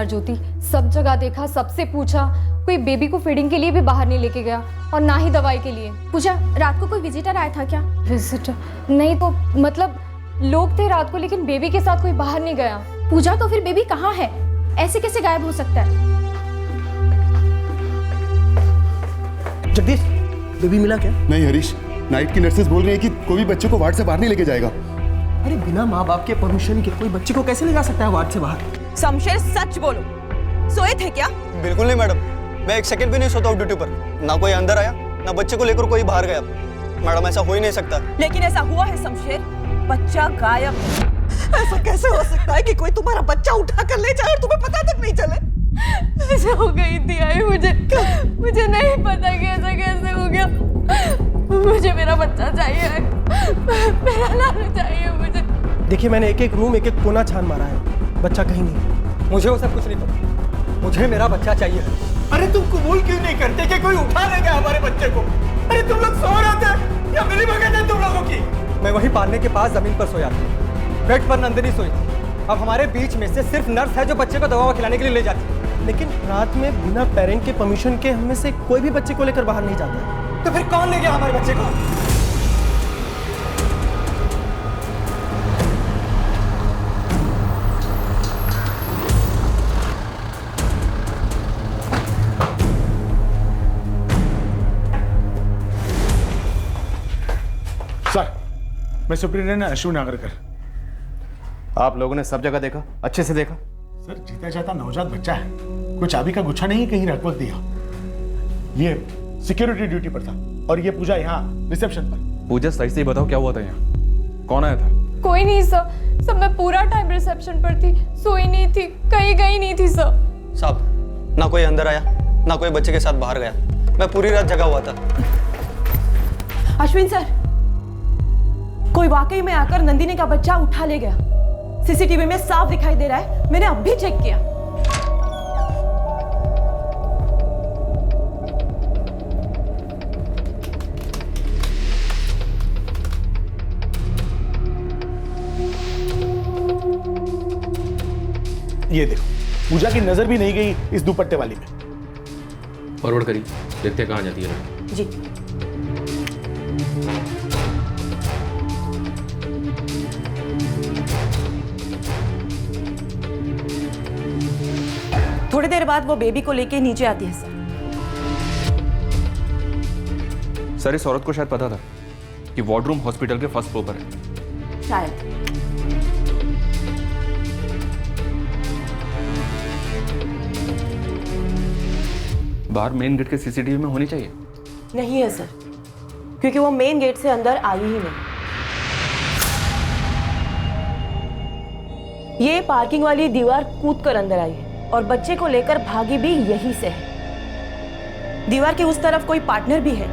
यार ज्योति, सब जगह देखा, सबसे पूछा, कोई बेबी को फीडिंग के लिए भी बाहर नहीं लेके गया और ना ही दवाई के लिए। पूजा, रात को कोई विजिटर आया था क्या? विजिटर नहीं तो मतलब लोग थे रात को, लेकिन बेबी के साथ कोई बाहर नहीं गया। पूजा, तो फिर बेबी कहाँ है? ऐसे कैसे गायब हो सकता है? जगदीश, बेबी मिला क्या? नहीं हरीश, नाइट की नर्सेस बोल रही है कि कोई भी बच्चे को वार्ड से बाहर नहीं लेके जाएगा। अरे बिना माँ बाप के परमिशन के कोई बच्चे को कैसे ले जा सकता है वार्ड से बाहर? शमशेर, सच बोलो, सोए थे क्या? बिल्कुल नहीं मैडम, मैं एक सेकंड भी नहीं सोता हूँ ड्यूटी पर। ना कोई अंदर आया, ना बच्चे को लेकर कोई बाहर गया। मैडम ऐसा हो ही नहीं सकता। लेकिन ऐसा हुआ है शमशेर, बच्चा गायब है। ऐसा कैसे हो सकता है कि कोई तुम्हारा बच्चा उठा कर ले जाए और तुम्हें पता तक नहीं चले? ऐसा हो गई थी आई, मुझे नहीं पता कि ऐसा कैसे हो गया। मुझे मेरा बच्चा चाहिए, मेरा लालू चाहिए मुझे। देखिए, मैंने एक एक रूम, एक एक कोना छान मारा है, बच्चा कहीं नहीं। मुझे वो सब कुछ नहीं पता, मुझे मेरा बच्चा चाहिए। अरे तुम कबूल क्यों नहीं करते कि कोई उठा ले गया हमारे बच्चे को? अरे तुम लोग सो रहे थे या मिली भगत है तुम लोगों की? मैं वहीं पालने के पास जमीन पर सोया था, बेड पर नंदिनी सोई थी। अब हमारे बीच में से सिर्फ नर्स है जो बच्चे को दवा खिलाने के लिए ले जाती है। लेकिन रात में बिना पेरेंट के परमिशन के हम में से कोई भी बच्चे को लेकर बाहर नहीं जाता है। तो फिर कौन ले गया हमारे बच्चे को? सर, मैं सुप्रिंटेंडेंट अश्विन नागरकर। आप लोगों ने सब जगह देखा, अच्छे से देखा? सर, जीता जाता नवजात बच्चा है, कोई चाबी का गुच्छा नहीं कहीं रख दिया। ये सिक्योरिटी ड्यूटी पर था और ये पूजा यहाँ रिसेप्शन पर। पूजा, सही से बताओ क्या हुआ था यहाँ? कौन आया था? कोई नहीं सर, मैं पूरा टाइम रिसेप्शन पर थी, सोई नहीं थी, कहीं गई नहीं थी सर। साहब, ना कोई अंदर आया, ना कोई बच्चे के साथ बाहर गया। मैं पूरी रात जगा हुआ था। अश्विन सर, कोई वाकई में आकर नंदिनी का बच्चा उठा ले गया। सीसीटीवी में साफ दिखाई दे रहा है, मैंने अब भी चेक किया। ये देखो, पूजा की नजर भी नहीं गई इस दुपट्टे वाली में। फॉरवर्ड करिए, देखते हैं कहाँ जाती है लड़की। जी। थोड़ी देर बाद वो बेबी को लेके नीचे आती है सर। सर, इस औरत को शायद पता था कि वार्डरूम हॉस्पिटल के फर्स्ट फ्लोर पर है। शायद। बाहर मेन गेट के सीसीटीवी में होनी चाहिए। नहीं है सर, क्योंकि वो मेन गेट से अंदर आई ही नहीं। ये पार्किंग वाली दीवार कूद कर अंदर आई है और बच्चे को लेकर भागी भी यहीं से है। दीवार के उस तरफ कोई पार्टनर भी है।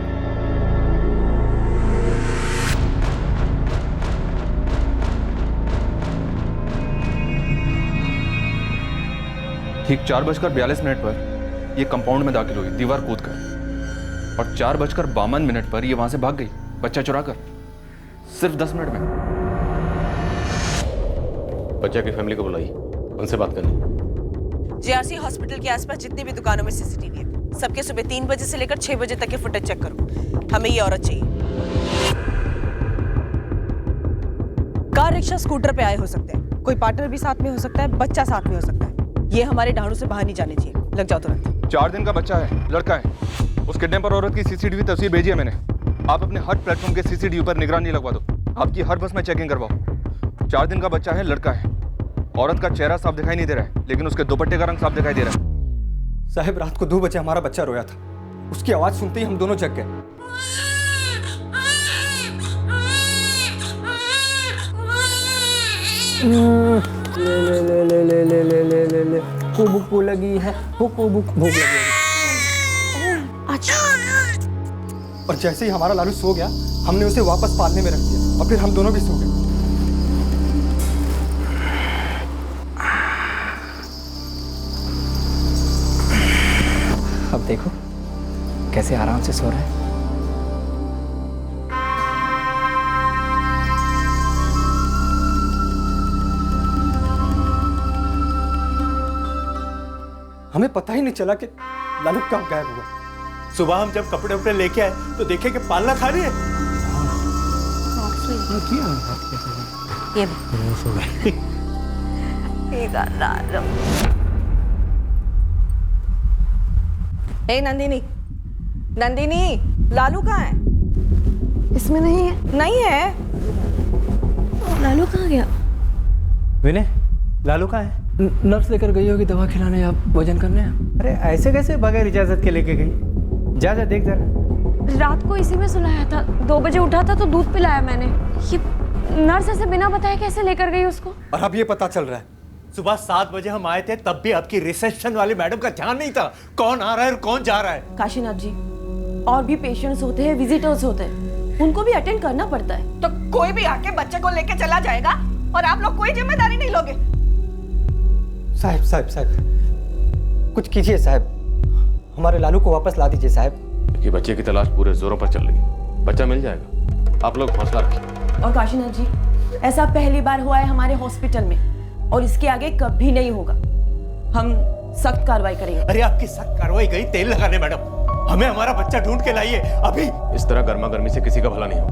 ठीक 4:42 पर ये कंपाउंड में दाखिल हुई दीवार कूदकर, और 4:52 पर ये वहां से भाग गई बच्चा चुराकर, सिर्फ 10 मिनट में। बच्चा की फैमिली को बुलाई, उनसे बात करनी। जेआरसी हॉस्पिटल के आसपास जितने भी दुकानों में सीसीटीवी है, सबके सुबह 3 बजे से लेकर 6 बजे तक के फुटेज चेक करो। हमें ये औरत चाहिए। कार, रिक्शा, स्कूटर पे आए हो सकते हैं, कोई पार्टनर भी साथ में हो सकता है, बच्चा साथ में हो सकता है। ये हमारे ढाणों से बाहर नहीं जाने चाहिए। लग जाओ तुरंत। 4 दिन का बच्चा है, लड़का है। उस किडनैपर औरत की सीसीटीवी तस्वीर भेजी है मैंने। आप अपने हर प्लेटफॉर्म के सीसीटीवी पर निगरानी लगवा दो। आपकी हर बस में चेकिंग करवाओ। 4 दिन का बच्चा है, लड़का है। औरत का चेहरा साफ दिखाई नहीं दे रहा है, लेकिन उसके दुपट्टे का रंग साफ दिखाई दे रहा है। साहब, रात को 2 बजे हमारा बच्चा रोया था। उसकी आवाज सुनते ही हम दोनों जग गए। ले भूख लगी है, भूख लगी है। अच्छा। और जैसे ही हमारा लालू सो गया, हमने उसे वापस पालने में रख दिया और फिर हम दोनों भी सो गए। अब देखो कैसे आराम से सो रहा है। हमें पता ही नहीं चला कि लालू कब गायब हुआ। सुबह हम जब कपड़े उपड़े लेके आए तो देखे कि पालना खा रही है। ये ए नंदिनी, नंदिनी, लालू कहाँ है? इसमें नहीं है। नहीं है? लालू कहाँ गया? विनय, लालू कहाँ है? नर्स लेकर गई होगी दवा खिलाने या भोजन करने। अरे ऐसे कैसे बगैर इजाजत के लेके गई? जा जा देख जरा। रात को इसी में सुलाया था, 2 बजे उठा था तो दूध पिलाया मैंने। ये नर्स ऐसे बिना बताए कैसे लेकर गई उसको? और अब ये पता चल रहा है। सुबह 7 बजे हम आए थे, तब भी आपकी रिसेप्शन वाली मैडम का ध्यान नहीं था कौन आ रहा है और कौन जा रहा है। काशीनाथ जी, और भी पेशेंट्स होते हैं, विजिटर्स होते हैं, उनको भी अटेंड करना पड़ता है। तो कोई भी आके बच्चे को लेके चला जाएगा और आप लोग कोई जिम्मेदारी नहीं लोगे? साहब साहब साहब, कुछ कीजिए साहब, हमारे लालू को वापस ला दीजिए साहब। कि बच्चे की तलाश पूरे जोरों पर चल रही है, बच्चा मिल जाएगा, आप लोग हौसला रखिए। और काशीनाथ जी, ऐसा पहली बार हुआ है हमारे हॉस्पिटल में और इसके आगे कभी नहीं होगा। हम सख्त कार्रवाई करेंगे। अरे आपकी सख्त कार्रवाई गई तेल लगाने मैडम, हमें हमारा बच्चा ढूंढ के लाइए अभी। इस तरह गर्मा गर्मी से किसी का भला नहीं हो।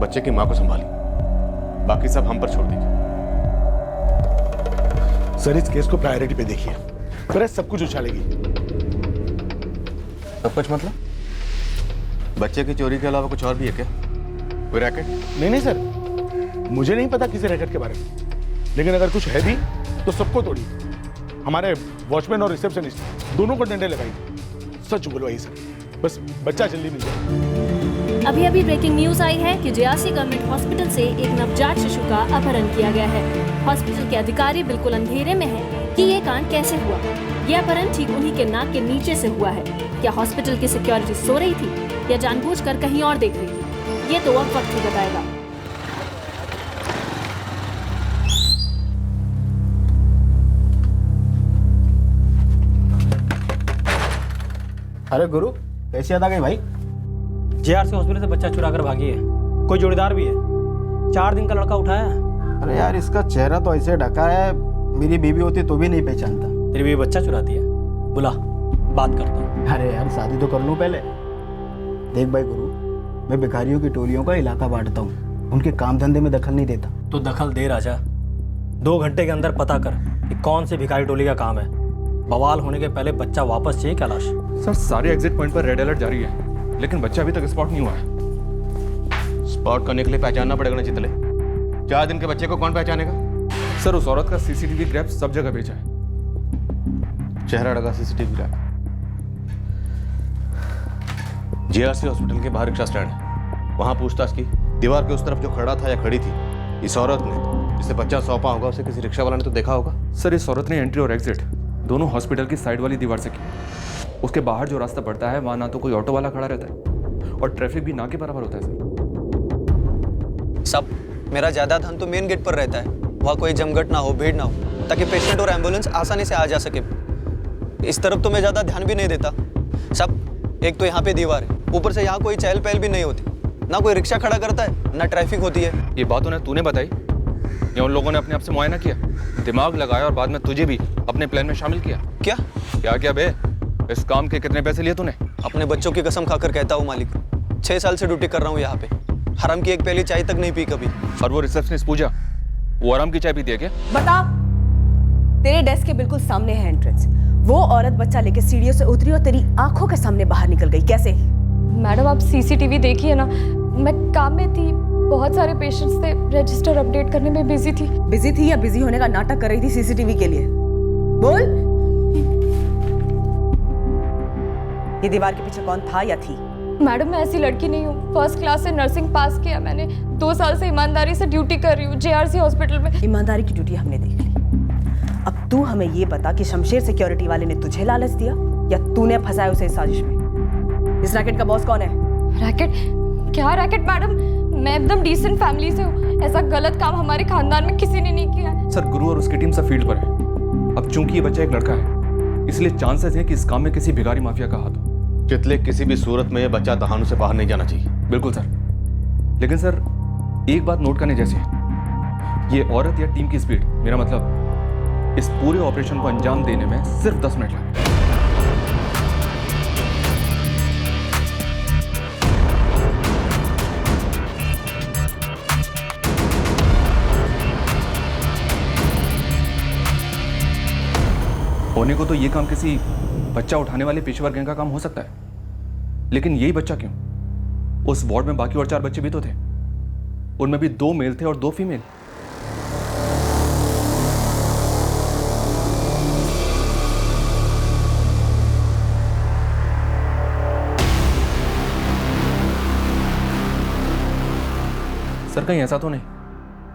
बच्चे की माँ को संभालिए, बाकी सब हम पर छोड़ दीजिए। सर इस केस को प्रायोरिटी पे देखिए, प्रेस सब कुछ उछालेगी। सब कुछ मतलब? बच्चे की चोरी के अलावा कुछ और भी है क्या? कोई रैकेट? नहीं सर, मुझे नहीं पता किसी रैकेट के बारे में, लेकिन अगर कुछ है भी तो सबको तोड़ी। हमारे वॉचमैन और रिसेप्शनिस्ट दोनों को डंडे लगाई। सच बुलवाई सर, बस बच्चा जल्दी मिल जाए। अभी अभी ब्रेकिंग न्यूज आई है कि जेआरसी गवर्नमेंट हॉस्पिटल से एक नवजात शिशु का अपहरण किया गया है। हॉस्पिटल के अधिकारी बिल्कुल अंधेरे में हैं कि ये कांड कैसे हुआ। ये अपहरण ठीक उन्हीं के नाक के नीचे से हुआ है। क्या हॉस्पिटल की सिक्योरिटी सो रही थी या जानबूझकर कहीं और देख रही थी, ये तो अब वक्त ही बताएगा। अरे गुरु, कैसी याद आ गई भाई? जेआरसी हॉस्पिटल से बच्चा चुरा कर भागी है, कोई जोड़ीदार भी है। 4 दिन का लड़का उठाया। अरे यार, इसका चेहरा तो ऐसे ढका है, मेरी बीवी होती तो भी नहीं पहचानता। तेरी बीवी बच्चा चुराती है? बुला, बात करता हूँ। अरे यार, शादी तो कर लूँ पहले। देख भाई गुरु, मैं भिखारियों की टोलियों का इलाका बांटता हूँ, उनके काम धंधे में दखल नहीं देता। तो दखल दे राजा। 2 घंटे के अंदर पता कर कि कौन सी भिखारी टोली का काम है। बवाल होने के पहले बच्चा वापस चाहिए कैलाश। सर सारे एग्जिट पॉइंट पर रेड अलर्ट जारी है, लेकिन बच्चा अभी तक स्पॉट नहीं हुआ है। स्पॉट करने के लिए पहचानना पड़ेगा ना चितले। 4 दिन के बच्चे को कौन पहचानेगा? सर उस औरत का सीसीटीवी ग्रैब सब जगह भेजा है। चेहरा लगा सीसीटीवी ग्रैब। जेआरसी हॉस्पिटल के बाहर रिक्शा स्टैंड है, वहां पूछताछ की। दीवार के उस तरफ जो खड़ा था या खड़ी थी, इस औरत ने जिसे बच्चा सौंपा होगा उसे किसी रिक्शा वाला ने तो देखा होगा। सर इस औरत ने एंट्री और एग्जिट दोनों हॉस्पिटल की साइड वाली दीवार से की। उसके बाहर जो रास्ता पड़ता है वहां ना तो कोई ऑटो वाला खड़ा रहता है और ट्रैफिक भी ना के बराबर होता है। सब मेरा ज़्यादा ध्यान तो मेन गेट पर रहता है, वहाँ कोई जमघट ना हो, भीड़ ना हो, ताकि पेशेंट और एम्बुलेंस आसानी से आ जा सके। इस तरफ तो मैं ज़्यादा ध्यान भी नहीं देता। सब एक तो यहाँ पे दीवार है, ऊपर से यहाँ कोई चहल पहल भी नहीं होती, ना कोई रिक्शा खड़ा करता है, ना ट्रैफिक होती है। ये बात उन्हें तूने बताई या उन लोगों ने अपने आप से मुआयना किया, दिमाग लगाया और बाद में तुझे भी अपने प्लान में शामिल किया? क्या क्या बे? इस काम के कितने पैसे लिए तूने? अपने बच्चों की कसम खाकर कहता हूँ मालिक, 6 साल से ड्यूटी कर रहा हूँ यहाँ पे, हराम की एक पहली चाय तक नहीं पी कभी। और वो रिसेप्शनिस्ट पूजा, वो आराम की चाय पीती है क्या? बता, तेरे डेस्क के बिल्कुल सामने है एंट्रेंस। वो औरत बच्चा लेके सीढ़ियों से उतरी और तेरी आंखों के सामने बाहर निकल गई, कैसे? मैडम आप सीसीटीवी देखिए ना, मैं काम में थी, बहुत सारे पेशेंट्स थे, रजिस्टर अपडेट करने में बिजी थी। बिजी थी या बिजी होने का नाटक कर रही थी सीसीटीवी के लिए? बोल। ये दीवार के पीछे कौन था या थी? मैडम मैं ऐसी लड़की नहीं हूँ, फर्स्ट क्लास से नर्सिंग पास किया मैंने, 2 साल से ईमानदारी से ड्यूटी कर रही हूँ जेआरसी हॉस्पिटल में। ईमानदारी की ड्यूटी हमने देख ली। अब तू हमें ये बता कि शमशेर सिक्योरिटी वाले ने तुझे लालच दिया या तूने फंसाया उसे इस साजिश में? इस रैकेट का बॉस कौन है? रैकेट? क्या रैकेट मैडम? मैं एकदम डिसेंट फैमिली से हूँ, ऐसा गलत काम हमारे खानदान में किसी ने नहीं किया है। सर गुरु और उसकी टीम सब फील्ड पर है। अब चूंकि ये बच्चा एक लड़का है, इसलिए चांसेस है कि इस काम में किसी भिखारी माफिया का हाथ हो। चितले, किसी भी सूरत में ये बच्चा दहानों से बाहर नहीं जाना चाहिए। बिल्कुल सर, लेकिन सर एक बात नोट करने जैसी है, ये औरत या टीम की स्पीड, मेरा मतलब इस पूरे ऑपरेशन को अंजाम देने में सिर्फ 10 मिनट लगे। होने को तो ये काम किसी बच्चा उठाने वाले पेशेवर गैंग का काम हो सकता है, लेकिन यही बच्चा क्यों? उस वार्ड में बाकी और 4 बच्चे भी तो थे, उनमें भी 2 मेल थे और 2 फीमेल। सर कहीं ऐसा तो नहीं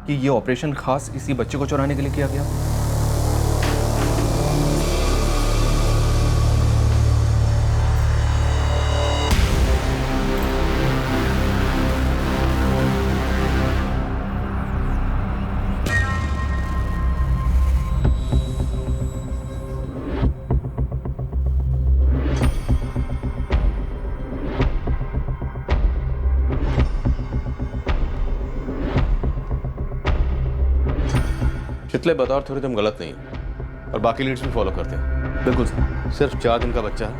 कि ये ऑपरेशन खास इसी बच्चे को चुराने के लिए किया गया? चितले बतौर थोड़ी तुम गलत नहीं है और बाकी लीड्स भी फॉलो करते हैं। बिल्कुल सर। सिर्फ 4 दिन का बच्चा है,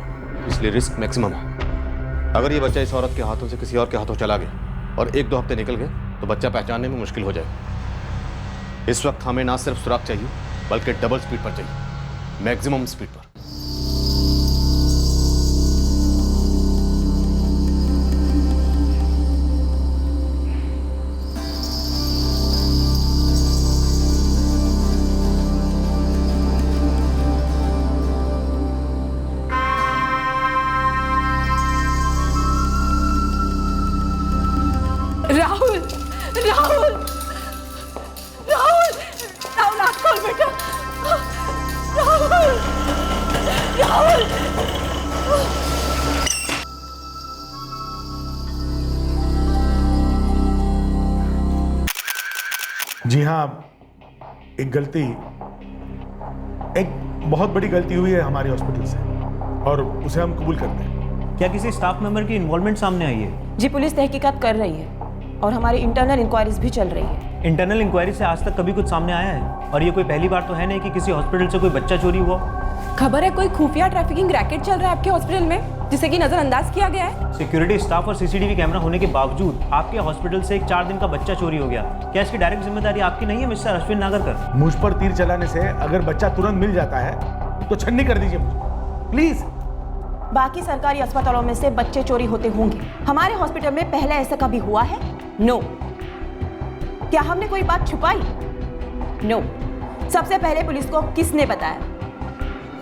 इसलिए रिस्क मैक्सिमम है। अगर ये बच्चा इस औरत के हाथों से किसी और के हाथों चला गया और 1-2 हफ्ते निकल गए तो बच्चा पहचानने में मुश्किल हो जाएगा। इस वक्त हमें ना सिर्फ सुराग चाहिए बल्कि डबल स्पीड पर चाहिए, मैक्सिमम स्पीड पर। राहुल राहुल राहुल राहुल आँख खोल बेटा। राहुल राहुल जी हाँ, एक गलती, एक बहुत बड़ी गलती हुई है हमारे हॉस्पिटल से और उसे हम कबूल करते हैं। क्या किसी स्टाफ मेंबर की इन्वॉल्वमेंट सामने आई है? जी पुलिस तहकीकात कर रही है और हमारी इंटरनल इंक्वायरीज भी चल रही है। इंटरनल इंक्वायरी से आज तक कभी कुछ सामने आया है? और ये कोई पहली बार तो है नहीं कि किसी हॉस्पिटल से कोई बच्चा चोरी हुआ। खबर है कोई खुफिया ट्रैफिकिंग रैकेट चल रहा है आपके हॉस्पिटल में, जिसे कि नजरअंदाज किया गया है। सिक्योरिटी स्टाफ और सीसीटीवी कैमरा होने के बावजूद आपके हॉस्पिटल से एक 4 दिन का बच्चा चोरी हो गया। क्या इसकी डायरेक्ट जिम्मेदारी आपकी नहीं है मिस्टर अश्विन नागरकर? मुझ पर तीर चलाने से अगर बच्चा तुरंत मिल जाता है तो छन्नी कर दीजिए मुझे प्लीज। बाकी सरकारी अस्पतालों में से बच्चे चोरी होते होंगे, हमारे हॉस्पिटल में पहले ऐसा कभी हुआ है? नो। क्या हमने कोई बात छुपाई? नो। सबसे पहले पुलिस को किसने बताया?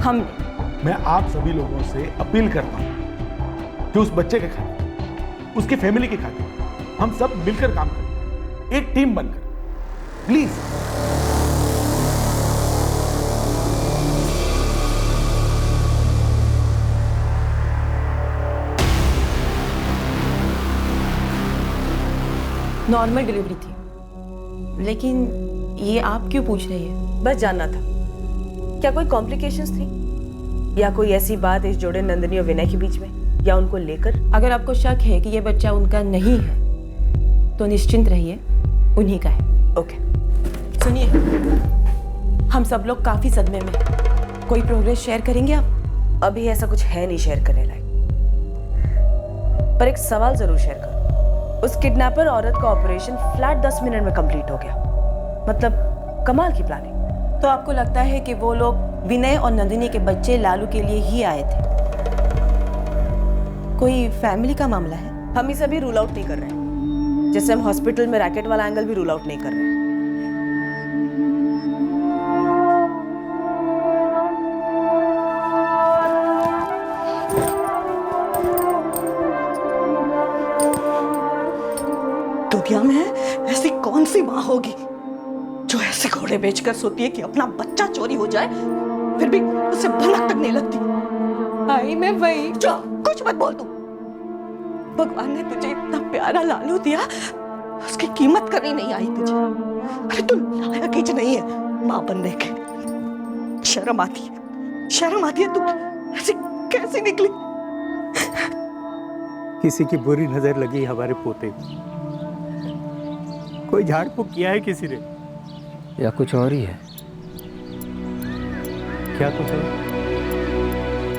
हमने। मैं आप सभी लोगों से अपील करता हूं कि उस बच्चे के खातिर, उसकी फैमिली के खातिर हम सब मिलकर काम करें, एक टीम बनकर, प्लीज। नॉर्मल डिलीवरी थी, लेकिन ये आप क्यों पूछ रही है? बस जानना था, क्या कोई कॉम्प्लिकेशंस थी या कोई ऐसी बात इस जोड़े नंदिनी और विनय के बीच में, या उनको लेकर? अगर आपको शक है कि ये बच्चा उनका नहीं है तो निश्चिंत रहिए, उन्हीं का है। ओके। सुनिए, हम सब लोग काफी सदमे में हैं। कोई प्रोग्रेस शेयर करेंगे आप? अभी ऐसा कुछ है नहीं शेयर करने लायक, पर एक सवाल जरूर शेयर करो। उस किडनैपर औरत का ऑपरेशन फ्लैट 10 मिनट में कंप्लीट हो गया, मतलब कमाल की प्लानिंग। तो आपको लगता है कि वो लोग विनय और नंदिनी के बच्चे लालू के लिए ही आए थे? कोई फैमिली का मामला है? हम इसे भी रूल आउट नहीं कर रहे हैं, जैसे हम हॉस्पिटल में रैकेट वाला एंगल भी रूल आउट नहीं कर रहे हैं। दुनिया में ऐसी कौन सी माँ होगी जो ऐसे घोड़े बेचकर सोती है कि अपना बच्चा चोरी हो जाए, फिर भी उसे भनक तक नहीं लगती। आई मैं वही जो कुछ मत बोल तू। भगवान ने तुझे इतना प्यारा लालू दिया, उसकी कीमत करनी नहीं आई तुझे। अरे तू लायक ही नहीं है माँ बनने के। शर्म आती है, शर्म आती है। तू ऐसे कैसे निकली? किसी की बुरी नजर लगी हमारे पोते को, कोई झाड़ फूक किया है किसी ने, या कुछ और ही है? क्या कुछ है?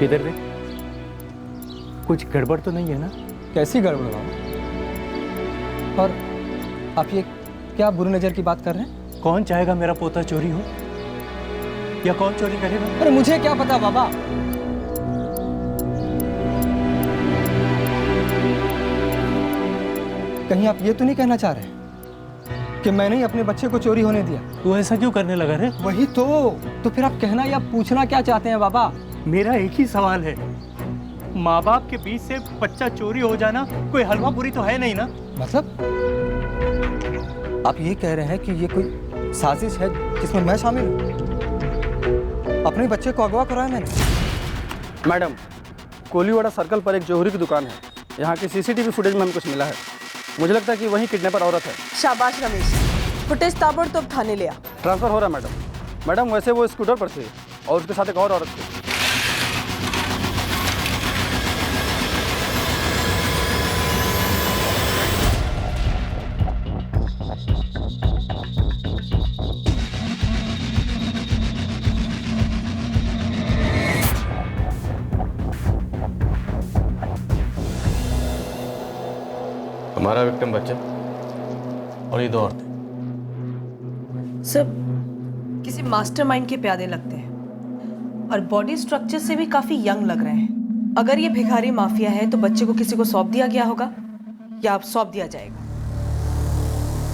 इधर देख, कुछ गड़बड़ तो नहीं है ना? कैसी गड़बड़ बाबा? और आप ये क्या बुरी नज़र की बात कर रहे हैं? कौन चाहेगा मेरा पोता चोरी हो, या कौन चोरी करेगा? अरे मुझे क्या पता बाबा। कहीं आप ये तो नहीं कहना चाह रहे कि मैंने ही अपने बच्चे को चोरी होने दिया? तू ऐसा क्यों करने लगा रे? वही तो फिर आप कहना या पूछना क्या चाहते हैं बाबा? मेरा एक ही सवाल है, माँ बाप के बीच से बच्चा चोरी हो जाना कोई हलवा पूरी तो है नहीं ना? मतलब आप ये कह रहे हैं कि ये कोई साजिश है जिसमें मैं शामिल हूँ? अपने बच्चे को अगवा कराया मैंने? मैडम, कोलीवाड़ा सर्कल पर एक जौहरी की दुकान है। यहाँ की सीसीटीवी फुटेज में हमें कुछ मिला है। मुझे लगता है कि वही किडनैपर औरत है। शाबाश रमेश, फुटेज ताबड़तोड़ थाने ले आ। ट्रांसफर हो रहा है मैडम। मैडम, वैसे वो स्कूटर पर थे और उसके साथ एक और औरत थी। हमारा विक्टिम बच्चा और ये दो औरतें। सब किसी मास्टरमाइंड के प्यादे लगते हैं और बॉडी स्ट्रक्चर से भी काफी यंग लग रहे हैं। अगर ये भिखारी माफिया है तो बच्चे को किसी को सौंप दिया गया होगा या सौंप दिया जाएगा।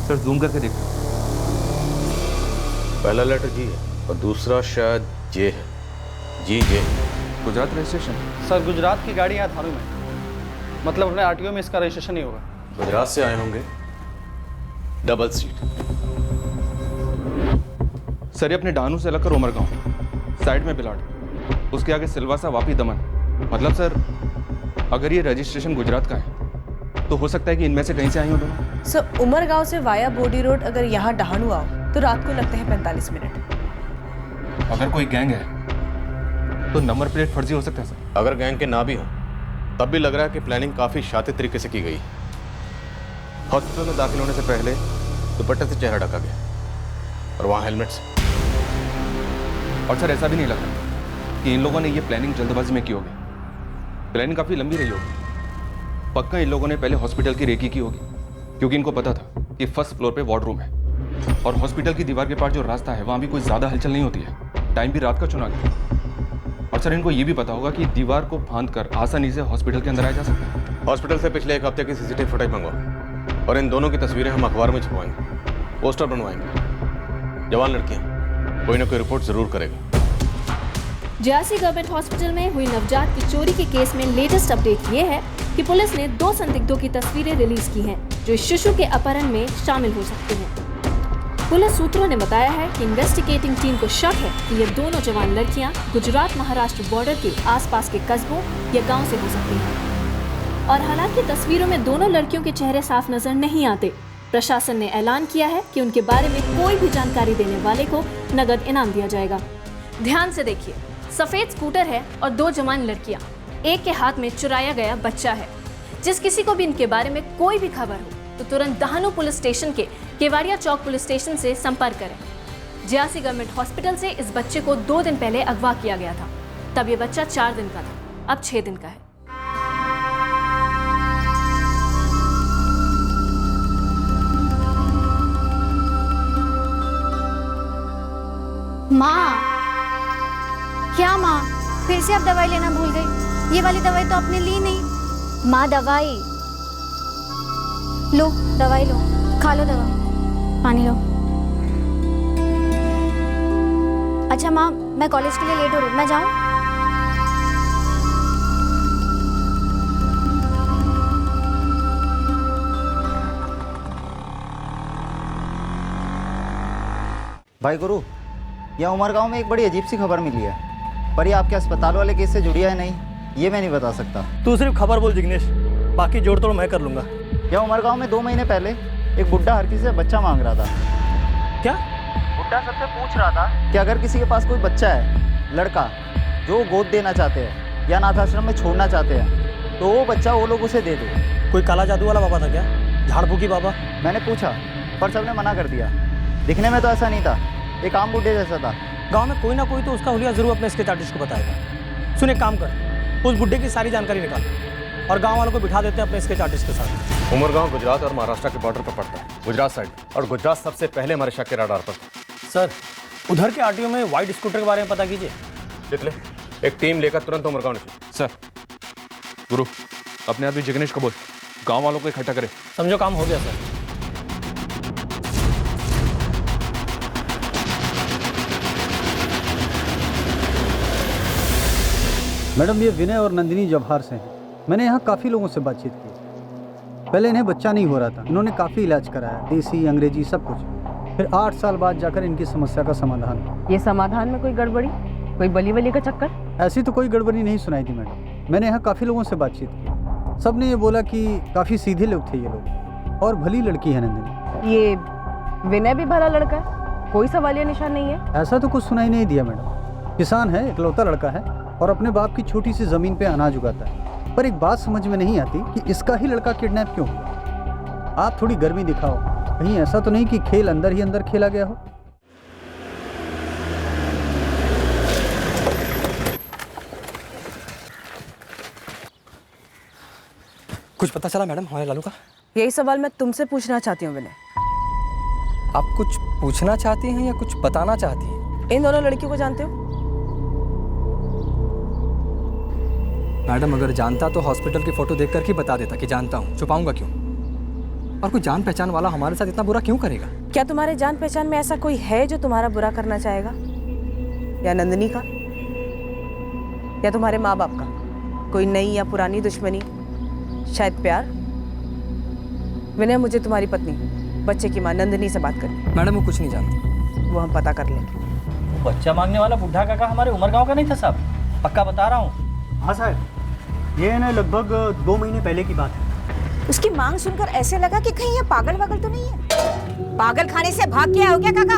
सर जूम करके देखो। पहला लेटर जी है और दूसरा शायद जे है। जी जे। गुजरात रजिस्ट्रेशन? सर, गुजरात की गाड़ी यहाँ थानों में, मतलब अपने आरटीओ में इसका रजिस्ट्रेशन नहीं होगा। गुजरात से आए होंगे, डबल सीट। सर ये अपने डानू से लगकर उमरगांव, साइड में बिलाड़, उसके आगे सिलवासा, वापी, दमन। मतलब सर अगर ये रजिस्ट्रेशन गुजरात का है तो हो सकता है कि इनमें से कहीं से आई हो दोनों। सर उमरगांव से वाया बोडी रोड अगर यहाँ डहाणू आओ तो रात को लगते हैं 45 मिनट। अगर कोई गैंग है तो नंबर प्लेट फर्जी हो सकता है सर। अगर गैंग के ना भी हो तब भी लग रहा है कि प्लानिंग काफी शातिर तरीके से की गई। हॉस्पिटल में दाखिल होने से पहले दुपट्टे से चेहरा ढका गया और वहाँ हेलमेट से। और सर ऐसा भी नहीं लग रहा कि इन लोगों ने ये प्लानिंग जल्दबाजी में की होगी। प्लानिंग काफी लंबी रही होगी। पक्का इन लोगों ने पहले हॉस्पिटल की रेकी की होगी, क्योंकि इनको पता था कि फर्स्ट फ्लोर पे वार्डरूम है और हॉस्पिटल की दीवार के पास जो रास्ता है वहाँ भी कोई ज्यादा हलचल नहीं होती है। टाइम भी रात का चुना गया। और सर इनको ये भी पता होगा कि दीवार को फांद कर आसानी से हॉस्पिटल के अंदर आया जा सकता है। हॉस्पिटल से पिछले एक हफ्ते की सीसीटीवी फुटेज मंगवाओ और इन दोनों की तस्वीरें हम अखबार में छपवाएंगे, पोस्टर बनवाएंगे। जवान लड़कियां, कोई ना कोई रिपोर्ट जरूर करेगा। जेआरसी गवर्नमेंट हॉस्पिटल में हुई नवजात की चोरी के केस में लेटेस्ट अपडेट ये है कि पुलिस ने 2 संदिग्धों की तस्वीरें रिलीज की हैं, जो इस शिशु के अपहरण में शामिल हो सकते हैं। पुलिस सूत्रों ने बताया है कि इन्वेस्टिगेटिंग टीम को शक है कि ये दोनों जवान लड़कियां गुजरात महाराष्ट्र बॉर्डर के आसपास के कस्बों या गांव से हो सकती हैं। और हालांकि तस्वीरों में दोनों लड़कियों के चेहरे साफ नजर नहीं आते, प्रशासन ने ऐलान किया है कि उनके बारे में कोई भी जानकारी देने वाले को नगद इनाम दिया जाएगा। ध्यान से देखिए, सफेद स्कूटर है और 2 जवान लड़कियां, एक के हाथ में चुराया गया बच्चा है। जिस किसी को भी इनके बारे में कोई भी खबर हो तो तुरंत दहानू पुलिस स्टेशन के केवाड़िया चौक पुलिस स्टेशन से संपर्क करें। जेआरसी गवर्नमेंट हॉस्पिटल से इस बच्चे को 2 दिन पहले अगवा किया गया था, तब ये बच्चा 4 दिन का था, अब 6 दिन का है। माँ, क्या माँ, फिर से आप दवाई लेना भूल गई? ये वाली दवाई तो आपने ली नहीं। माँ दवाई लो, दवाई लो, खा लो दवा, पानी लो। अच्छा माँ, मैं कॉलेज के लिए लेट हो रही हूँ, मैं जाऊँ? भाई गुरु, यहाँ उमरगांव में एक बड़ी अजीब सी खबर मिली है, पर ये आपके अस्पताल वाले केस से जुड़ी है नहीं, ये मैं नहीं बता सकता। तू सिर्फ खबर बोल जिग्नेश, बाकी जोड़ तोड़ मैं कर लूंगा। यहाँ उमरगांव में 2 महीने पहले एक बुड्ढा हर किसी से बच्चा मांग रहा था। क्या? बुड्ढा सबसे पूछ रहा था कि अगर किसी के पास कोई बच्चा है, लड़का, जो गोद देना चाहते हैं या अनाथ आश्रम में छोड़ना चाहते हैं, तो वो बच्चा वो लोग उसे दे दे। कोई काला जादू वाला बाबा था क्या? झाड़ फूकी बाबा? मैंने पूछा पर सबने मना कर दिया। दिखने में तो ऐसा नहीं था, एक आम बुड्ढे जैसा था, गांव में कोई ना कोई तो उसका हुलिया जरूर अपने स्केच आर्टिस्ट को बताएगा। सुन एक काम कर, उस बुड्ढे की सारी जानकारी निकाल और गांव वालों को बिठा देते हैं अपने स्केच आर्टिस्ट के साथ। उमरगांव गुजरात और महाराष्ट्र के बॉर्डर पर पड़ता है, गुजरात साइड, और गुजरात सबसे पहले हमारे शक के रडार पर। सर उधर के आरटीओ में व्हाइट स्कूटर के बारे में पता कीजिए। तितले, एक टीम लेकर तुरंत उमरगांव निकलो। सर। गुरु, अपने आदमी जिग्नेश को बोल गांव वालों को इकट्ठा करे। समझो काम हो गया सर। मैडम ये विनय और नंदिनी जवाहर से हैं। मैंने यहाँ काफ़ी लोगों से बातचीत की। पहले इन्हें बच्चा नहीं हो रहा था, इन्होंने काफ़ी इलाज कराया, देसी अंग्रेजी सब कुछ। फिर 8 साल बाद जाकर इनकी समस्या का समाधान हुआ। ये समाधान में कोई गड़बड़ी, कोई बली वली का चक्कर? ऐसी तो कोई गड़बड़ी नहीं सुनाई थी मैडम। मैंने यहाँ काफ़ी लोगों से बातचीत की, सब ने ये बोला कि काफ़ी सीधे लोग थे ये लोग, और भली लड़की है नंदिनी। ये विनय भी भला लड़का है, कोई सवालिया निशान नहीं है? ऐसा तो कुछ सुनाई नहीं दिया मैडम। किसान है, इकलौता लड़का है और अपने बाप की छोटी सी ज़मीन पे अनाज उगाता है। पर एक बात समझ में नहीं आती कि इसका ही लड़का किडनैप क्यों हुआ। आप थोड़ी गर्मी दिखाओ, कहीं ऐसा तो नहीं कि खेल अंदर ही अंदर खेला गया हो। कुछ पता चला मैडम हमारे लालू का? यही सवाल मैं तुमसे पूछना चाहती हूँ विनय। आप कुछ पूछना चाहती हैं या कुछ बताना चाहती हैं? इन दोनों लड़कियों को जानते हो? मैडम अगर जानता तो हॉस्पिटल की फोटो देख कर ही बता देता कि जानता हूँ, छुपाऊंगा क्यों? और कोई जान पहचान वाला हमारे साथ इतना बुरा क्यों करेगा? क्या तुम्हारे जान पहचान में ऐसा कोई है जो तुम्हारा बुरा करना चाहेगा? या नंदिनी का, या तुम्हारे माँ बाप का कोई नई या पुरानी दुश्मनी, शायद प्यार? विनय, मुझे तुम्हारी पत्नी, बच्चे की माँ नंदिनी से बात करनी। मैडम वो कुछ नहीं जानती। वो हम पता कर लेंगे। बच्चा मांगने वाला बुढ़ा काका हमारे उमरगांव का नहीं था साहब, पक्का बता रहा हूँ। हाँ साहब, ये है ना लगभग 2 महीने पहले की बात है। उसकी मांग सुनकर ऐसे लगा कि कहीं ये पागल वागल तो नहीं है। पागल खाने से भाग के आओ क्या काका?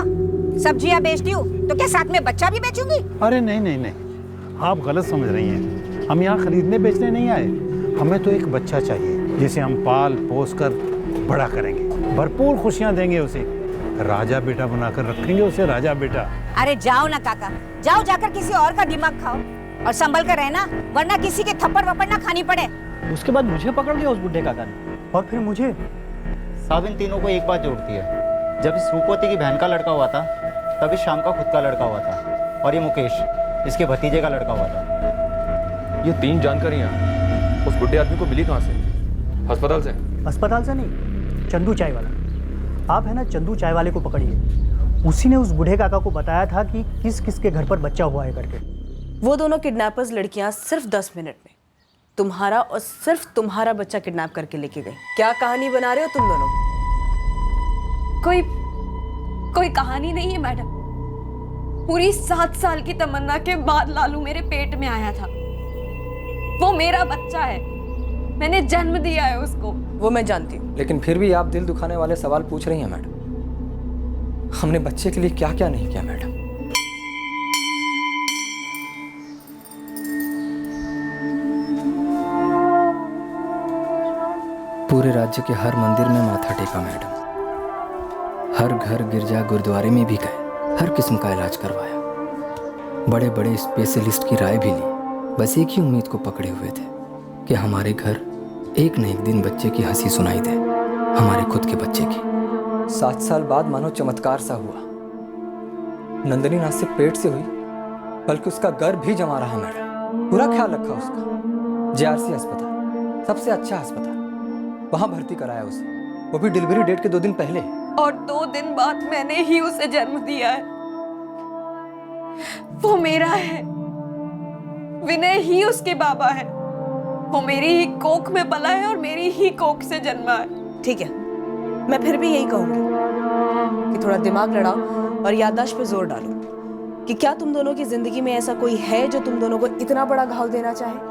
सब्जियां बेचती हूँ तो क्या साथ में बच्चा भी बेचूंगी? अरे नहीं नहीं नहीं, आप गलत समझ रही हैं। हम यहाँ खरीदने बेचने नहीं आए, हमें तो एक बच्चा चाहिए जिसे हम पाल पोस कर बड़ा करेंगे, भरपूर खुशियाँ देंगे उसे, राजा बेटा बनाकर रखेंगे उसे, राजा बेटा। अरे जाओ ना काका, जाओ जाकर किसी और का दिमाग खाओ और संभल कर रहना, वरना किसी के थप्पड़ वप्पड़ ना खानी पड़े। उसके बाद मुझे पकड़ लिया उस बुढ़े काका ने, और फिर मुझे। साहब इन तीनों को एक बात जोड़ती है, जब इस रूपवती की बहन का लड़का हुआ था तब इस शाम का खुद का लड़का हुआ था, और ये मुकेश इसके भतीजे का लड़का हुआ था। ये 3 जानकारियाँ उस बुढ़े आदमी को मिली कहाँ से? अस्पताल से? अस्पताल से नहीं, चंदू चाय वाला। आप है ना चंदू चाय वाले को पकड़िए, उसी ने उस बूढ़े काका को बताया था कि किस किस के घर पर बच्चा हुआ है करके। वो दोनों किडनैपर्स लड़कियां सिर्फ 10 मिनट में तुम्हारा और सिर्फ तुम्हारा बच्चा किडनैप करके लेके गई। क्या कहानी बना रहे हो तुम दोनों? कोई कहानी नहीं है मैडम। पूरी 7 साल की तमन्ना के बाद लालू मेरे पेट में आया था। वो मेरा बच्चा है, मैंने जन्म दिया है उसको। वो मैं जानती हूँ, लेकिन फिर भी आप दिल दुखाने वाले सवाल पूछ रही हैं मैडम। हमने बच्चे के लिए क्या क्या नहीं किया मैडम। पूरे राज्य के हर मंदिर में माथा टेका मैडम, हर घर गिरजा गुरुद्वारे में भी गए, हर किस्म का इलाज करवाया, बड़े बड़े स्पेशलिस्ट की राय भी ली। बस एक ही उम्मीद को पकड़े हुए थे कि हमारे घर एक न एक दिन बच्चे की हंसी सुनाई दे, हमारे खुद के बच्चे की। 7 साल बाद मानो चमत्कार सा हुआ। नंदिनी ना सिर्फ पेट से हुई बल्कि उसका गर्भ भी जमा रहा मैडम। पूरा ख्याल रखा उसका। JRC अस्पताल, सबसे अच्छा अस्पताल, वहां भर्ती कराया उसे, वो भी डिलीवरी डेट के 2 दिन पहले। और 2 दिन बाद मैंने ही उसे जन्म दिया है। वो मेरा है, विनय ही उसके बाबा है। वो मेरी ही कोख में पला है और मेरी ही कोख से जन्मा है। ठीक है, मैं फिर भी यही कहूंगी कि थोड़ा दिमाग लड़ाओ और याददाश्त पे जोर डालो कि क्या तुम दोनों की जिंदगी में ऐसा कोई है जो तुम दोनों को इतना बड़ा घाव देना चाहे?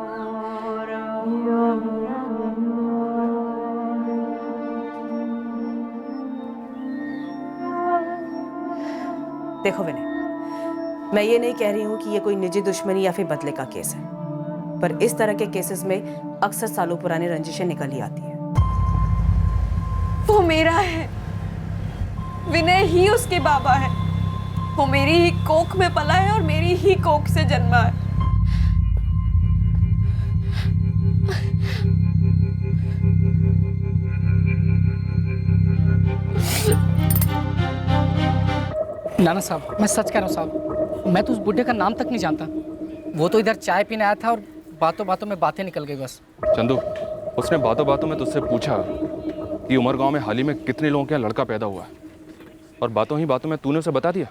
देखो विनय, मैं ये नहीं कह रही हूं कि ये कोई निजी दुश्मनी या फिर बदले का केस है, पर इस तरह के केसेस में अक्सर सालों पुरानी रंजिशें निकल ही आती हैं। वो मेरा है, विनय ही उसके बाबा है। वो मेरी ही कोख में पला है और मेरी ही कोख से जन्मा है। नाना साहब, मैं सच कह रहा हूँ साहब, मैं तो उस बुढ़े का नाम तक नहीं जानता। वो तो इधर चाय पीने आया था और बातों बातों में बातें निकल गई बस। चंदू, उसने बातों बातों में तुझसे पूछा कि उमर गांव में हाल ही में कितने लोगों के यहाँ लड़का पैदा हुआ है, और बातों ही बातों में तूने उसे बता दिया।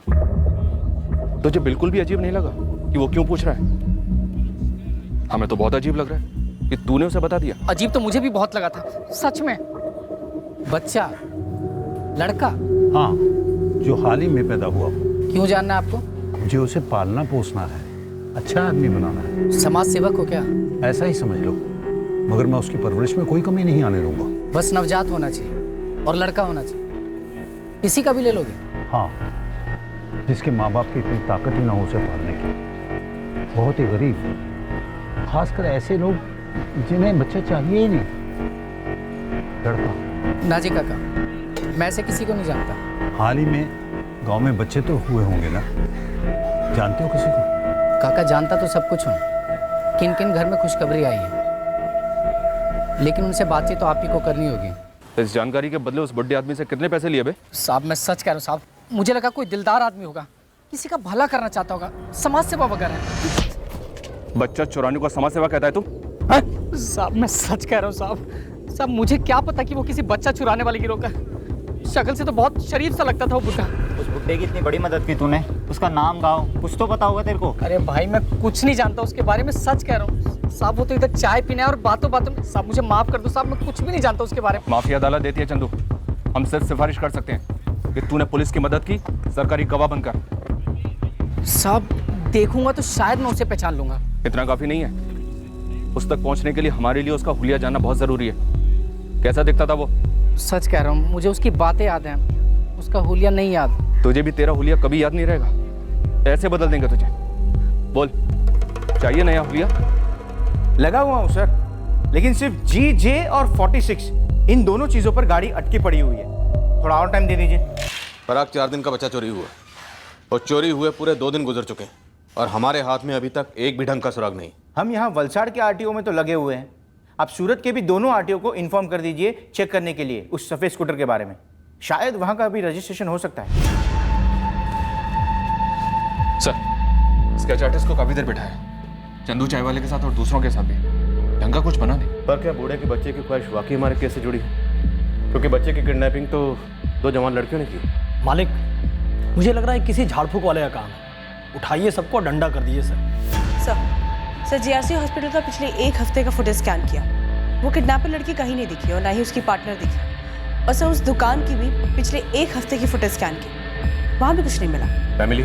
तुझे बिल्कुल भी अजीब नहीं लगा कि वो क्यों पूछ रहा है? हमें तो बहुत अजीब लग रहा है कि तूने उसे बता दिया। अजीब तो मुझे भी बहुत लगा था, सच में। बच्चा, लड़का, हाँ, जो हाल ही में पैदा हुआ। क्यों जानना है आपको? मुझे उसे पालना पोसना है, अच्छा आदमी बनाना है। समाज सेवक हो क्या? ऐसा ही समझ लो, मगर मैं उसकी परवरिश में कोई कमी नहीं आने दूंगा। बस नवजात होना चाहिए और लड़का होना चाहिए। किसी का भी ले लोगे? हाँ, जिसके माँ बाप की इतनी ताकत ही ना हो उसे पालने की। बहुत ही गरीब, खासकर ऐसे लोग जिन्हें बच्चा चाहिए ही नहीं। लड़का। ना जी काका, मैं ऐसे किसी को नहीं जानता। हाल ही में गांव में बच्चे तो हुए होंगे ना, जानते हो किसी को? काका जानता तो सब कुछ हूँ, किन किन घर में खुशखबरी आई है, लेकिन उनसे बातचीत तो आप ही को करनी होगी। इस जानकारी के बदले उस बड़े आदमी से कितने पैसे लिए बे? साहब मैं सच कह रहा हूँ साहब, मुझे लगा कोई दिलदार आदमी होगा, किसी का भला करना चाहता होगा, समाज सेवा वगैरह है। बच्चा चुराने को समाज सेवा कहता है तुम? साहब मैं सच कह रहा हूँ साहब, मुझे क्या पता कि वो किसी बच्चा चुराने वाले गिरोह का। शक्ल से तो बहुत शरीफ सा लगता था वो बुढ़ा। उस बुड्ढे की इतनी बड़ी मदद की तूने, उसका नाम गाँव कुछ तो पता होगा तेरे को। अरे भाई मैं कुछ नहीं जानता उसके बारे में, सच कह रहा हूँ साहब। वो तो इधर चाय पीने और बातों बातों में, साहब मुझे माफ कर दो साहब, मैं कुछ भी नहीं जानता उसके बारे में। माफी अदालत देती है चंदू, हम सिर्फ सिफारिश कर सकते हैं कि तूने पुलिस की मदद की सरकारी गवाह बनकर। साहब देखूंगा तो शायद मैं उसे पहचान लूंगा। इतना काफी नहीं है, उस तक पहुंचने के लिए हमारे लिए उसका हुलिया जानना बहुत जरूरी है। कैसा दिखता था वो? सच कह रहा हूँ, मुझे उसकी बातें याद हैं, उसका हुलिया नहीं याद। तुझे भी तेरा हुलिया कभी याद नहीं रहेगा, ऐसे बदल देंगे तुझे। बोल, चाहिए नया हुलिया? लगा हुआ हूँ सर, लेकिन सिर्फ GJ और 46 इन दोनों चीज़ों पर गाड़ी अटकी पड़ी हुई है। थोड़ा और टाइम दे दीजिए। पराग, 4 दिन का बच्चा चोरी हुआ और चोरी हुए पूरे 2 दिन गुजर चुके हैं और हमारे हाथ में अभी तक एक भी ढंग का सुराग नहीं। हम यहाँ वलसाड़ के RTO में तो लगे हुए हैं, आप सूरत के भी दोनों RTO को इन्फॉर्म कर दीजिए चेक करने के लिए उस सफ़ेद स्कूटर के बारे में। शायद वहाँ का भी रजिस्ट्रेशन हो सकता है। सर, स्केच आर्टिस्ट को काफी देर बैठाया, चंदू चाय वाले के साथ और दूसरों के साथ भी। ढंग का कुछ बना नहीं। पर क्या बूढ़े के बच्चे की ख्वाहिश वाकई हमारे केस से जुड़ी है? क्योंकि बच्चे की किडनैपिंग तो 2 जवान लड़कियों ने की। मालिक, मुझे लग रहा है किसी झाड़ फूक वाले का काम है। उठाइए सबको, डंडा कर दीजिए सर। सर GRC हॉस्पिटल का पिछले 1 हफ्ते का फुटेज स्कैन किया, वो किडनैपर लड़की कहीं नहीं दिखी और ना ही उसकी पार्टनर दिखी। और सर उस दुकान की भी पिछले 1 हफ्ते की फुटेज स्कैन की, वहाँ भी कुछ नहीं मिला। फैमिली,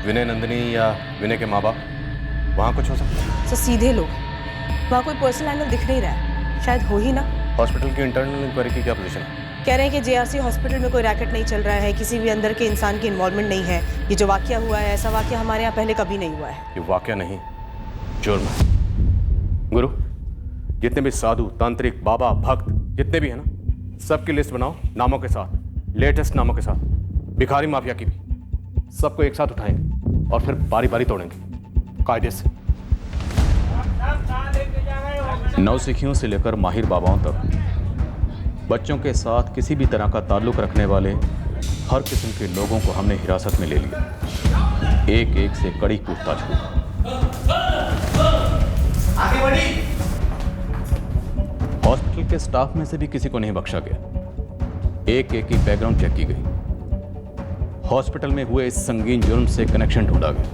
विनय नंदिनी या विनय के माँ बाप, वहाँ कुछ हो सकता है? सर सीधे लोग, वहाँ कोई पर्सनल एंगल दिख नहीं रहा है, शायद हो ही ना। हॉस्पिटल की इंटरनल इंक्वायरी की क्या पोजीशन है? कह रहे हैं कि JRC हॉस्पिटल में कोई रैकेट नहीं चल रहा है, किसी भी अंदर के इंसान की इन्वॉल्वमेंट नहीं है। ये जो वाकया हुआ है, ऐसा वाकया हमारे यहाँ पहले कभी नहीं हुआ है। ये वाकया नहीं, जुर्म है। गुरु, जितने भी साधु, तांत्रिक, बाबा, भक्त जितने भी हैं ना, सबकी लिस्ट बनाओ नामों के साथ, लेटेस्ट नामों के साथ, भिखारी माफिया की भी। सबको एक साथ उठाएंगे और फिर बारी बारी तोड़ेंगे कायदे से। नौसिखियों से लेकर माहिर बाबाओं तक बच्चों के साथ किसी भी तरह का ताल्लुक रखने वाले हर किस्म के लोगों को हमने हिरासत में ले लिया। एक एक से कड़ी पूछताछ हुई। हॉस्पिटल के स्टाफ में से भी किसी को नहीं बख्शा गया। एक एक की बैकग्राउंड चेक की गई। हॉस्पिटल में हुए इस संगीन जुर्म से कनेक्शन ढूंढा गया।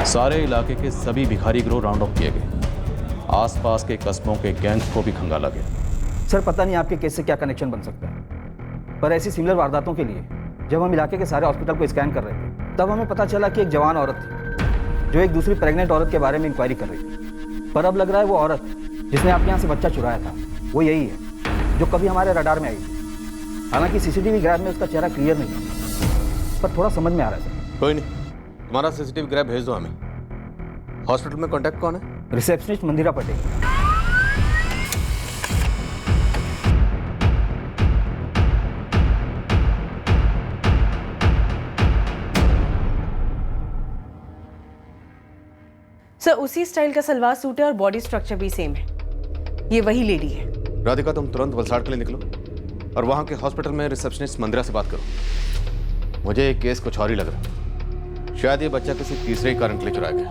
सारे इलाके के सभी भिखारी गिरोह राउंड ऑफ किए गए। आसपास के कस्बों के गैंग्स को भी खंगाला गया। सर पता नहीं आपके केस से क्या कनेक्शन बन सकता है, पर ऐसी सिमिलर वारदातों के लिए जब हम इलाके के सारे हॉस्पिटल को स्कैन कर रहे थे, तब हमें पता चला कि एक जवान औरत थी जो एक दूसरी प्रेग्नेंट औरत के बारे में इंक्वायरी कर रही थी। पर अब लग रहा है वो औरत जिसने आपके यहाँ से बच्चा चुराया था वो यही है जो कभी हमारे रडार में आई थी। हालांकि CCTV ग्रैब में उसका चेहरा क्लियर नहीं है, पर थोड़ा समझ में आ रहा है सर। कोई नहीं, तुम्हारा CCTV ग्रैब भेज दो हमें। हॉस्पिटल में कॉन्टैक्ट कौन है? रिसेप्शनिस्ट मंदिरा पटेल। सर उसी स्टाइल का सलवार सूट है और बॉडी स्ट्रक्चर भी सेम है। ये वही लेडी है। राधिका, तुम तुरंत वलसाड़ के लिए निकलो और वहां के हॉस्पिटल में रिसेप्शनिस्ट मंदिरा से बात करो। मुझे एक केस कुछ और ही लग रहा है। शायद ये बच्चा किसी तीसरे ही कारण के लिए चुराया गया।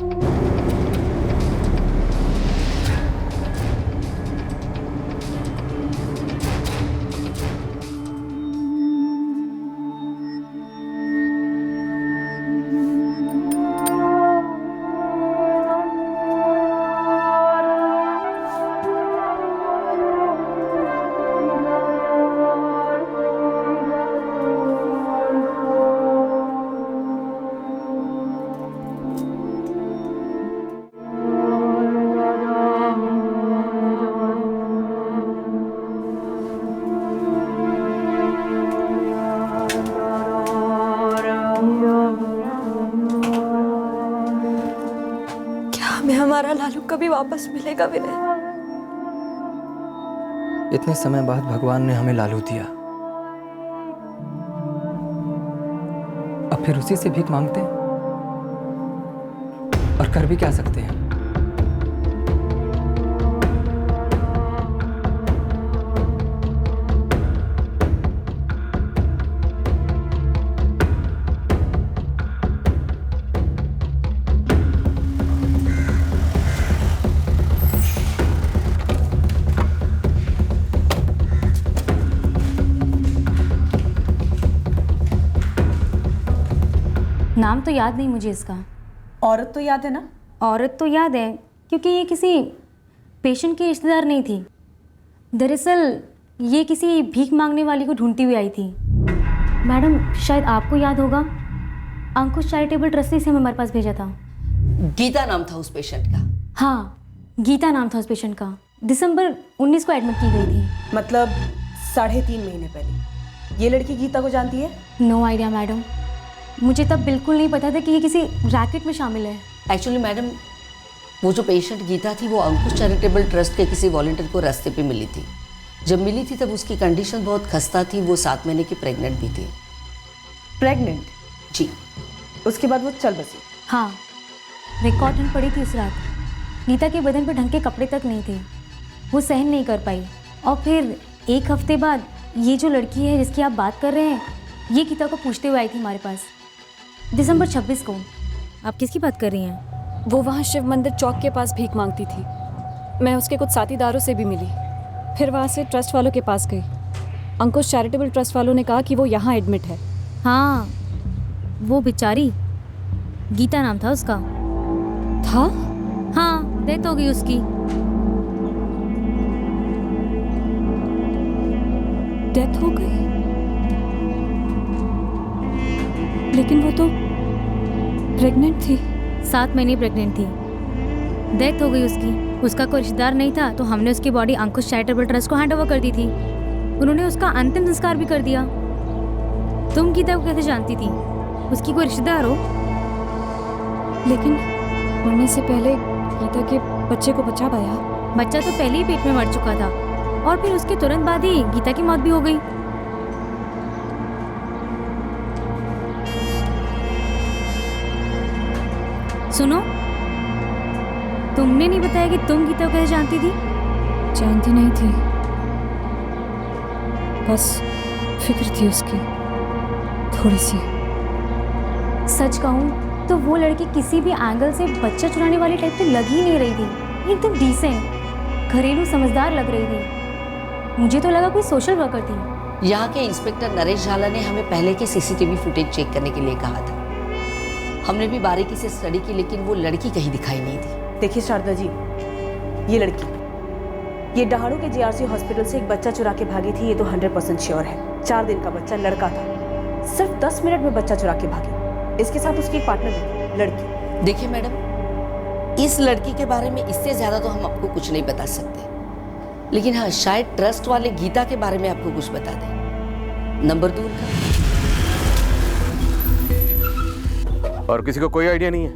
हमारा लालू कभी वापस मिलेगा विनय? इतने समय बाद भगवान ने हमें लालू दिया, अब फिर उसी से भीख मांगते हैं? और कर भी क्या सकते हैं? नाम तो याद नहीं मुझे इसका। औरत तो याद है ना? औरत तो याद है, क्योंकि ये किसी पेशेंट की रिश्तेदार नहीं थी। दरअसल ये किसी भीख मांगने वाली को ढूंढती हुई आई थी। मैडम शायद आपको याद होगा, अंकुश चैरिटेबल ट्रस्ट ने इसे हमारे पास भेजा था। गीता नाम था उस पेशेंट का? हाँ, गीता नाम था उस पेशेंट का। दिसंबर 19 को एडमिट की गई थी। मतलब 3.5 महीने पहले। ये लड़की गीता को जानती है? नो आइडिया मैडम, मुझे तब बिल्कुल नहीं पता था कि ये किसी रैकेट में शामिल है। एक्चुअली मैडम, वो जो पेशेंट गीता थी वो अंकुश चैरिटेबल ट्रस्ट के किसी वॉलंटियर को रास्ते पे मिली थी। जब मिली थी तब उसकी कंडीशन बहुत खस्ता थी, वो 7 महीने की प्रेग्नेंट भी थी। प्रेग्नेंट? जी। उसके बाद वो चल बसी? हाँ, रिकॉर्ड ठंड पड़ी थी उस रात। गीता के बदन पर ढंग के कपड़े तक नहीं थे, वो सहन नहीं कर पाई। और फिर 1 हफ्ते बाद ये जो लड़की है जिसकी आप बात कर रहे हैं, ये गीता को पूछते हुए आई थी हमारे पास दिसंबर 26 को। आप किसकी बात कर रही हैं? वो वहाँ शिव मंदिर चौक के पास भीख मांगती थी। मैं उसके कुछ साथीदारों से भी मिली, फिर वहाँ से ट्रस्ट वालों के पास गई। अंकुश चैरिटेबल ट्रस्ट वालों ने कहा कि वो यहाँ एडमिट है। हाँ, वो बेचारी, गीता नाम था उसका। था? हाँ, डेथ हो गई उसकी। डेथ हो गई? लेकिन वो तो प्रेग्नेंट थी। 7 महीने प्रेग्नेंट थी। डेथ हो गई उसकी। उसका कोई रिश्तेदार नहीं था, तो हमने उसकी बॉडी अंकुश चैरिटेबल ट्रस्ट को हैंड ओवर कर दी थी। उन्होंने उसका अंतिम संस्कार भी कर दिया। तुम गीता को कैसे जानती थी? उसकी कोई रिश्तेदार हो? लेकिन मरने से पहले गीता के बच्चे को बचा पाया। बच्चा तो पहले ही पेट में मर चुका था, और फिर उसके तुरंत बाद ही गीता की मौत भी हो गई। सुनो, तुमने नहीं बताया कि तुम गीता को कैसे जानती थी? जानती नहीं थी, बस फिक्र थी उसकी थोड़ी सी। सच कहूँ तो वो लड़की किसी भी एंगल से बच्चा चुराने वाली टाइप तो लग ही नहीं रही थी। एकदम डिसेंट, घरेलू समझदार लग रही थी। मुझे तो लगा कोई सोशल वर्कर थी। यहाँ के इंस्पेक्टर नरेश झाला ने हमें पहले के सीसीटीवी फुटेज चेक करने के लिए कहा था। हमने भी बारीकी से स्टडी की, लेकिन वो लड़की कहीं दिखाई नहीं थी। देखिए शारदा जी, ये लड़की, ये डहाड़ू के जीआरसी हॉस्पिटल से एक बच्चा चुरा के भागी थी, ये तो 100% श्योर है। 4 दिन का बच्चा, लड़का था। सिर्फ 10 मिनट में बच्चा चुरा के भागी। इसके साथ उसकी एक पार्टनर भी, लड़की। देखिए मैडम, इस लड़की के बारे में इससे ज्यादा तो हम आपको कुछ नहीं बता सकते, लेकिन हाँ, शायद ट्रस्ट वाले गीता के बारे में आपको कुछ बता दें। नंबर 2 का। और किसी को कोई आइडिया नहीं है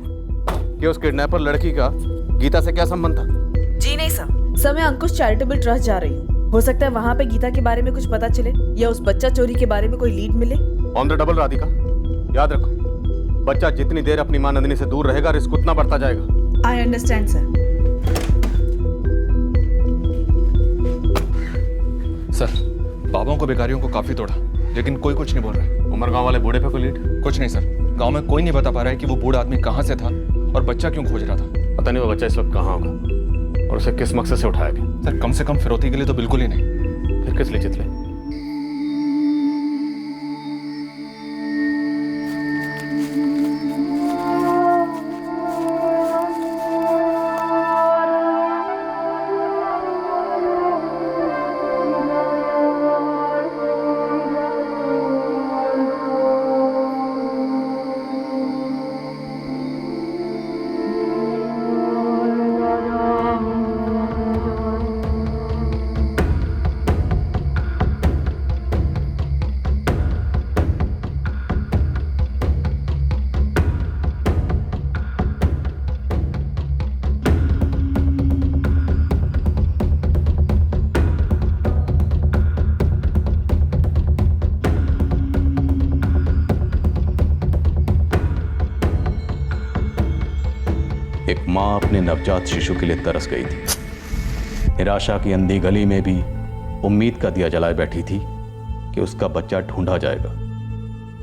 कि उस किडनैपर लड़की का गीता से क्या संबंध था? जी नहीं सर, मैं अंकुश चैरिटेबल ट्रस्ट जा रही हूँ। हो सकता है वहाँ पे गीता के बारे में कुछ पता चले, या उस बच्चा चोरी के बारे में कोई लीड मिले। ऑन द डबल राधिका, याद रखो, बच्चा जितनी देर अपनी मां नंदिनी से दूर रहेगा, रिस्क उतना बढ़ता जाएगा। I understand sir. सर, बाबाओं को बेकारियों को काफी तोड़ा, लेकिन कोई कुछ नहीं बोल रहा है। उमर गांव वाले बूढ़े पे कोई लीड? कुछ नहीं सर, गांव में कोई नहीं बता पा रहा है कि वो बूढ़ा आदमी कहाँ से था और बच्चा क्यों खोज रहा था। पता नहीं वो बच्चा इस वक्त कहाँ होगा और उसे किस मकसद से उठाया गया। सर, कम से कम फिरौती के लिए तो बिल्कुल ही नहीं। फिर किस लिए चितले? एक माँ अपने नवजात शिशु के लिए तरस गई थी। निराशा की अंधी गली में भी उम्मीद का दिया जलाए बैठी थी कि उसका बच्चा ढूंढा जाएगा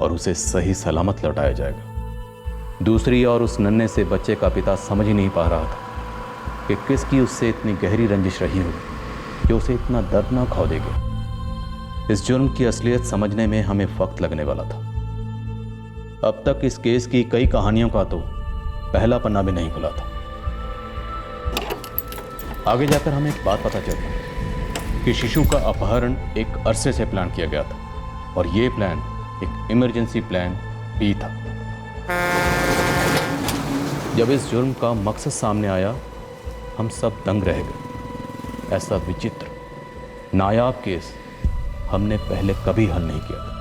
और उसे सही सलामत लौटाया जाएगा। दूसरी ओर उस नन्हे से बच्चे का पिता समझ ही नहीं पा रहा था कि किसकी उससे इतनी गहरी रंजिश रही होगी कि उसे इतना दर्दनाक खो देगा। इस जुर्म की असलियत समझने में हमें वक्त लगने वाला था। अब तक इस केस की कई कहानियों का तो पहला पन्ना भी नहीं खुला था। आगे जाकर हमें एक बात पता चली कि शिशु का अपहरण एक अरसे से प्लान किया गया था और यह प्लान एक इमरजेंसी प्लान भी था। जब इस जुर्म का मकसद सामने आया, हम सब दंग रह गए। ऐसा विचित्र नायाब केस हमने पहले कभी हल नहीं किया था।